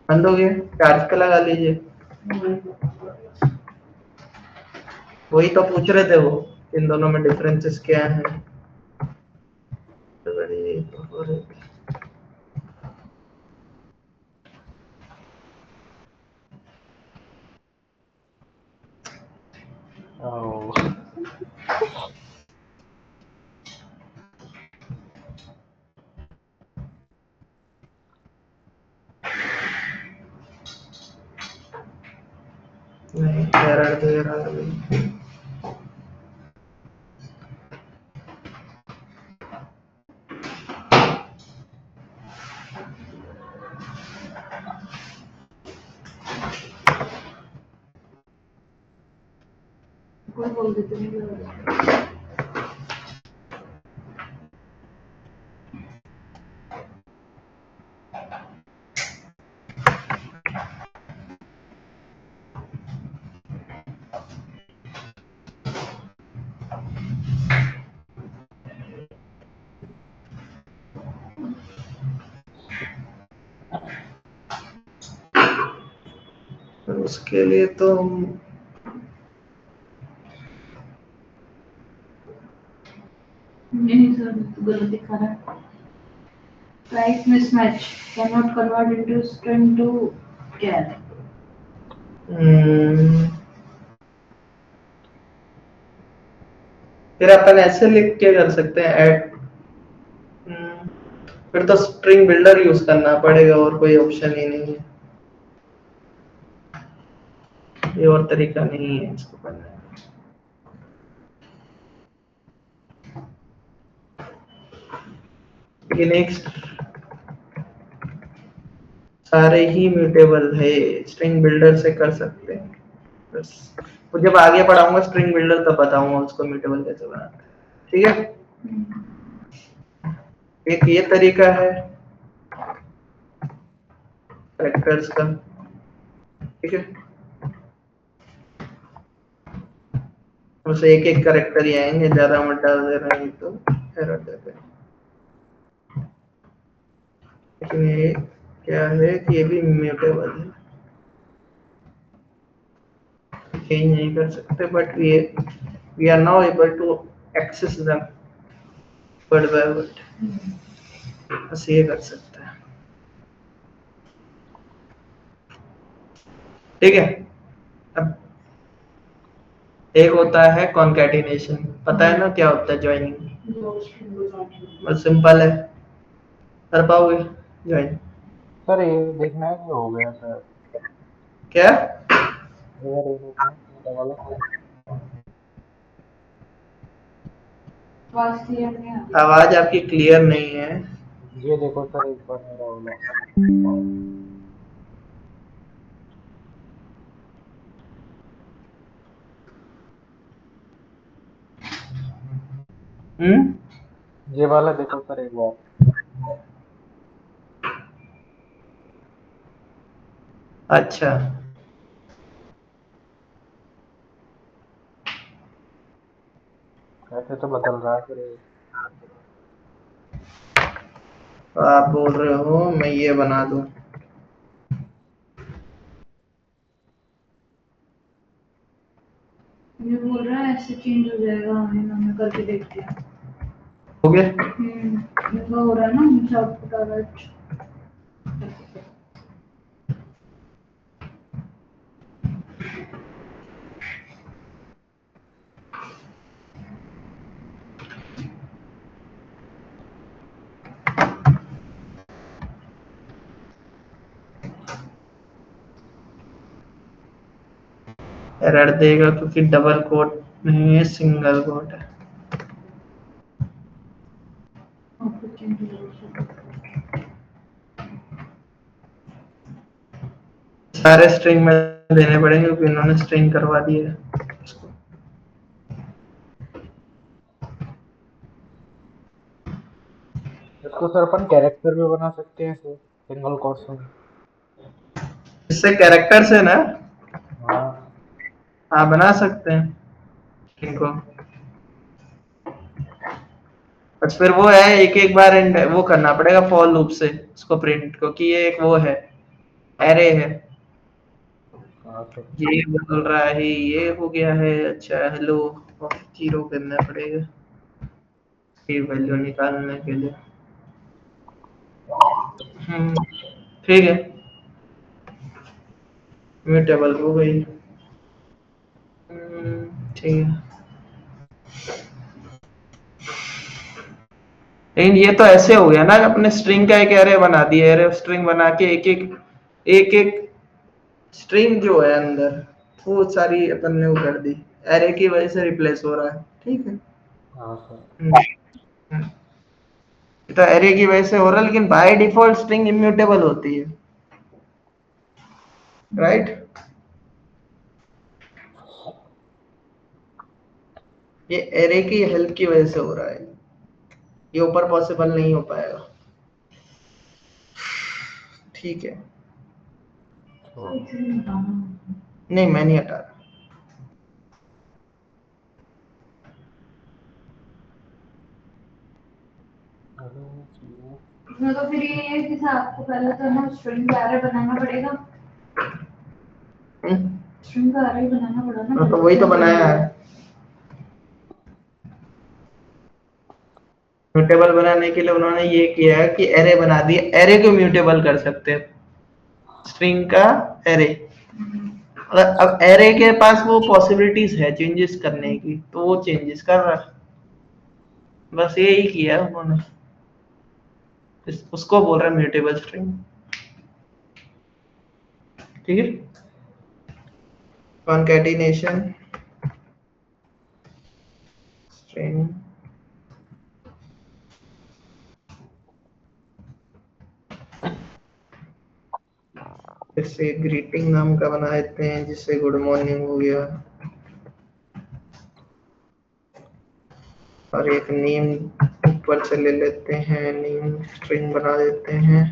बंद हो गया, चार्ज पे लगा लीजिए। वही तो पूछ रहे थे वो, इन दोनों में डिफरेंसेस क्या है। तो बड़ी ओह नहीं एरर दे रहा है भाई। कोई बोल देते नहीं लगा। तो उसके लिए तो हम नहीं सर, तो गलत दिखा रहा है। Price mismatch can not convert into string to char. फिर अपन ऐसे लिख के कर सकते हैं ऐड। फिर तो स्ट्रिंग बिल्डर यूज करना पड़ेगा और कोई ऑप्शन ही नहीं है, ये और तरीका नहीं है इसको करने का। लेकिन एक सारे ही म्यूटेबल है, स्ट्रिंग बिल्डर से कर सकते हैं बस। तो जब आगे पढ़ाऊंगा स्ट्रिंग बिल्डर तब बताऊंगा उसको म्यूटेबल कैसे बनाते हैं, ठीक है। एक ये तरीका है कैरेक्टर्स का, ठीक है। उसे एक एक कैरेक्टर ही आएंगे, ज्यादा मत डाल दे रहे हैं तो एरर देते हैं। लेकिन ये क्या है कि ये भी म्यूटेबल है, चेंज नहीं कर सकते, but we are now able to access them word by word, बस ये कर सकते हैं, ठीक है। अब एक होता है कॉन्कैटिनेशन, पता है ना क्या होता है ज्वाइनिंग, बस सिंपल है, कर पाओगे ज्वाइन। सर ये देखना है कि हो गया सर, क्या ये देखना है मेरा वाला। आवाज क्लियर नहीं आ रही। आवाज आपकी क्लियर नहीं है। ये देखो सर एक बार मेरा वाला। ये वाला देखो सर एक बार। अच्छा ऐसे तो बदल रहा है फिर ये। तो आप बोल रहे हो मैं ये बना दूं, ये बोल रहा है ऐसे चेंज हो जाएगा, हमें करके देखते हैं। हो गया। इनका हो रहा है ना, मुझे आउटपुट आ रहा है। एरर देगा क्योंकि डबल कोट नहीं है, सिंगल कोट है। आउटपुट चेंज हो जाएगा। सारे स्ट्रिंग में देने पड़ेंगे क्योंकि इन्होंने स्ट्रिंग करवा दी है इसको। इसको सर अपन कैरेक्टर भी बना सकते हैं सर, सिंगल कोट्स में। इससे कैरेक्टर से ना, हाँ हाँ बना सकते हैं इनको, बस फिर वो है एक एक बार वो करना पड़ेगा फॉर लूप से उसको प्रिंट, क्योंकि ये एक वो है एरे है। हाँ सर। ये बदल रहा है, ये हो गया है, अच्छा हेलो और जीरो करना पड़ेगा ये वैल्यू निकालने के लिए। ठीक है, म्यूटेबल हो गई। ठीक है, लेकिन ये तो ऐसे हो गया ना, अपने स्ट्रिंग का एक एरे बना दिया, एरे स्ट्रिंग बना के एक एक स्ट्रिंग जो है अंदर वो सारी अपन ने वो कर दी, एरे की वजह से रिप्लेस हो रहा है, ठीक है। हाँ सर। हम्म। तो एरे की वजह से हो रहा है, लेकिन बाय डिफॉल्ट स्ट्रिंग इम्यूटेबल होती है, राइट। ये एरे की हेल्प की वजह से हो रहा है, ये ऊपर पॉसिबल नहीं हो पाएगा, ठीक है। तो नहीं मैं नहीं हटा रहा। अरे चाहिए। इसमें तो फिर ये है कि आपको पहले तो ना स्ट्रिंग का array बनाना पड़ेगा, स्ट्रिंग का array बनाना पड़ा ना। तो वही तो बनाया है, म्यूटेबल बनाने के लिए उन्होंने ये किया है कि एरे बना दिया, एरे को म्यूटेबल कर सकते हैं, स्ट्रिंग का एरे। अब एरे के पास वो पॉसिबिलिटीज है चेंजेस करने की, तो वो चेंजेस कर रहा है, बस यही किया है उन्होंने, उसको बोल रहे हैं म्यूटेबल स्ट्रिंग, ठीक है। कॉन्कैटिनेशन स्ट्रिंग, जैसे ग्रीटिंग नाम का बना देते हैं, जिससे गुड मॉर्निंग हो गया, और एक नेम ऊपर से ले लेते हैं, नेम स्ट्रिंग बना देते हैं।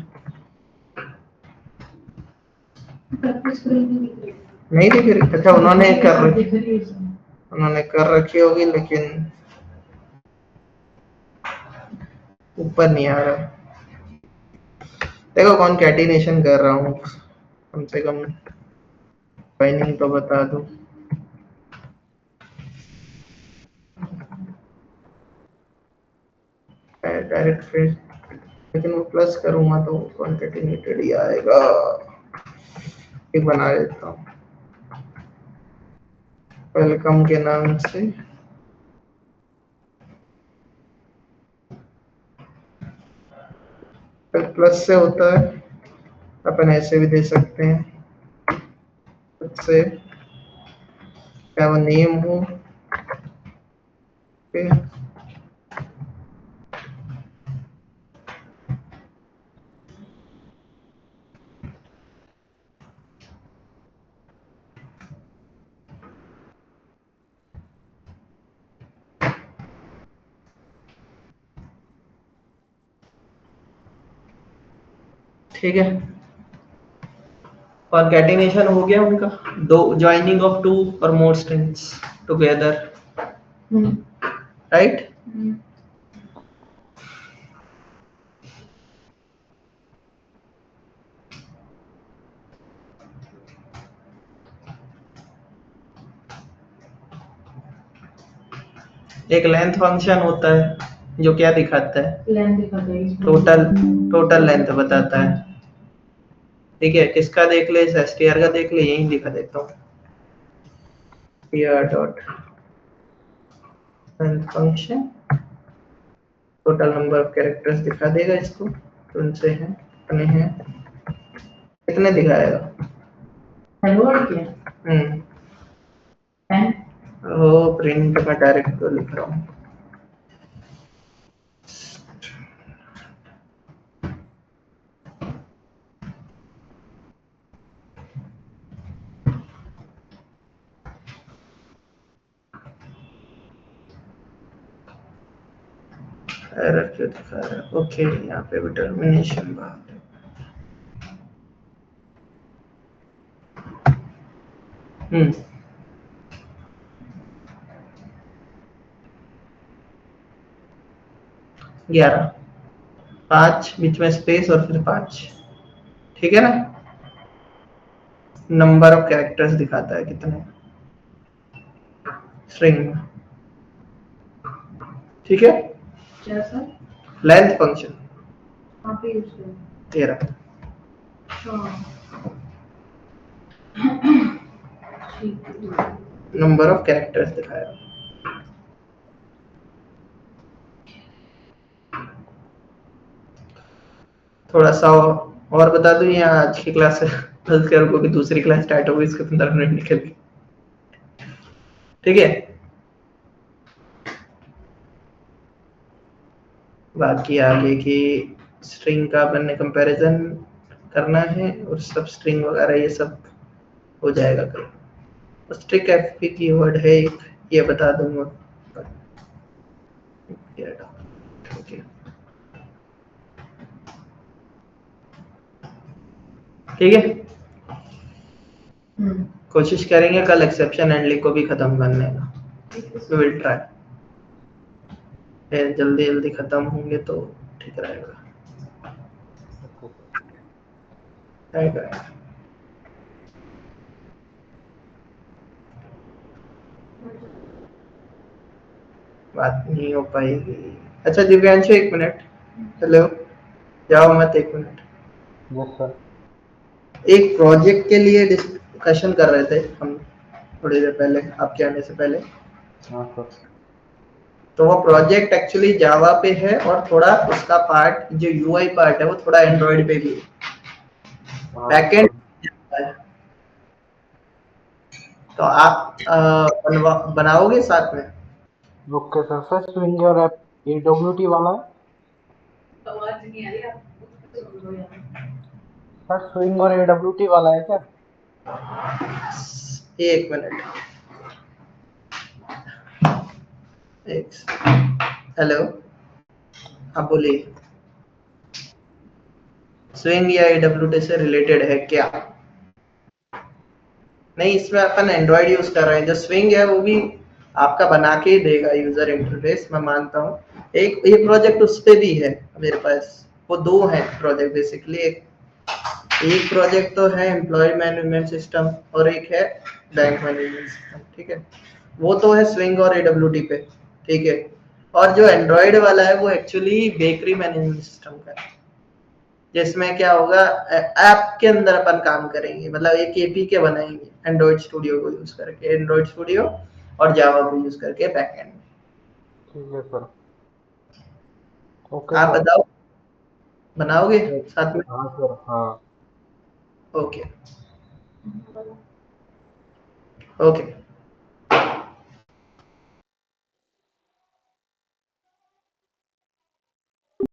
नहीं दिख रही, अच्छा उन्होंने कर रखी होगी, लेकिन ऊपर नहीं आ रहा। देखो कॉन्कैटिनेशन कर रहा हूँ, कम से कम ज्वाइनिंग तो बता दूं। डायरेक्ट फिर, लेकिन वो प्लस करूंगा तो कॉन्कैटिनेटेड ही आएगा। एक बना लेता हूँ वेलकम के नाम से, प्लस से होता है, अपन ऐसे भी दे सकते हैं, से क्या वो नेम हो, फिर ठीक है। कॉन्कैटिनेशन हो गया उनका, दो ज्वाइनिंग ऑफ टू और मोर स्ट्रिंग्स टुगेदर, राइट। एक लेंथ फंक्शन होता है जो क्या दिखाता है, लेंथ दिखाता है, टोटल लेंथ बताता है, ठीक है। किसका देख ले, इस str का देख ले, यही दिखा देता हूँ, str dot length function total number of characters दिखा देगा इसको, कौन से हैं कितने हैं, कितने दिखाएगा, हेलो वर्ड क्या 10 ओ प्रिंट का डायरेक्ट तो लिख रहा हूँ, एरर क्यों दिखा रहा है, ओके यहाँ पे भी टर्मिनेशन बात है। हम्म 11, 5 बीच में स्पेस और फिर 5, ठीक है ना। नंबर ऑफ कैरेक्टर्स दिखाता है कितने स्ट्रिंग में, ठीक है। क्या सर? लेंथ फंक्शन कहाँ पे यूज करें? 13, ठीक है। नंबर ऑफ कैरेक्टर्स दिखाया। थोड़ा सा और बता दूं, या आज की क्लास बंद कर दूं, दूसरी क्लास स्टार्ट होगी, इसके 15 मिनट निकल गए। ठीक है, बाकी आगे की स्ट्रिंग का अपन ने कंपैरिजन करना है और सब स्ट्रिंग वगैरह ये सब हो जाएगा कल। स्ट्रिक एफपी कीवर्ड है एक, ये बता दूंगा। ओके, ठीक है, कोशिश करेंगे कल एक्सेप्शन हैंडलिंग को भी खत्म करने का, वी विल ट्राई। जल्दी जल्दी खत्म होंगे तो ठीक रहेगा। ट्राई करेंगे। बात नहीं हो पाएगी। अच्छा दिव्यांशु एक मिनट, हेलो, जाओ मत, एक मिनट। Yes sir. एक प्रोजेक्ट के लिए डिस्कशन कर रहे थे हम थोड़ी देर पहले, आपके आने से पहले। हाँ सर। तो वो प्रोजेक्ट एक्चुअली जावा पे है और थोड़ा उसका पार्ट जो यूआई पार्ट है वो थोड़ा एंड्रॉइड पे भी है, हाँ बैकएंड सर। है। तो आप बनाओगे साथ में? Okay sir. सर स्विंग और ऐप एडब्ल्यूटी वाला है? आवाज नहीं आ रही, आप बोलो यार। सर स्विंग और एडब्ल्यूटी वाला है क्या? एक मिनट, हेलो, आप बोलिए। स्विंग या एडब्ल्यूटी से रिलेटेड है क्या? नहीं, इसमें अपन एंड्रॉइड यूज कर रहे हैं। जो स्विंग है वो भी आपका बना के ही देगा यूजर इंटरफेस, मैं मानता हूँ। एक ये प्रोजेक्ट उस पे भी है मेरे पास, वो दो हैं प्रोजेक्ट बेसिकली। एक प्रोजेक्ट तो है एम्प्लॉय मैनेजमेंट सिस्टम और एक है बैंक मैनेजमेंट सिस्टम, ठीक है। वो तो है स्विंग और एडब्ल्यूटी पे, ठीक है। और जो एंड्रॉइड वाला है वो एक्चुअली बेकरी मैनेजमेंट सिस्टम का है, जिसमें क्या होगा, ऐप के अंदर अपन काम करेंगे, मतलब एक एपीके बनाएंगे एंड्रॉइड स्टूडियो को यूज करके, एंड्रॉइड स्टूडियो और जावा को यूज करके बैकएंड में। ठीक है सर। ओके आप सर। बताओ, बनाओगे साथ में? हाँ सर। हाँ। Okay, okay.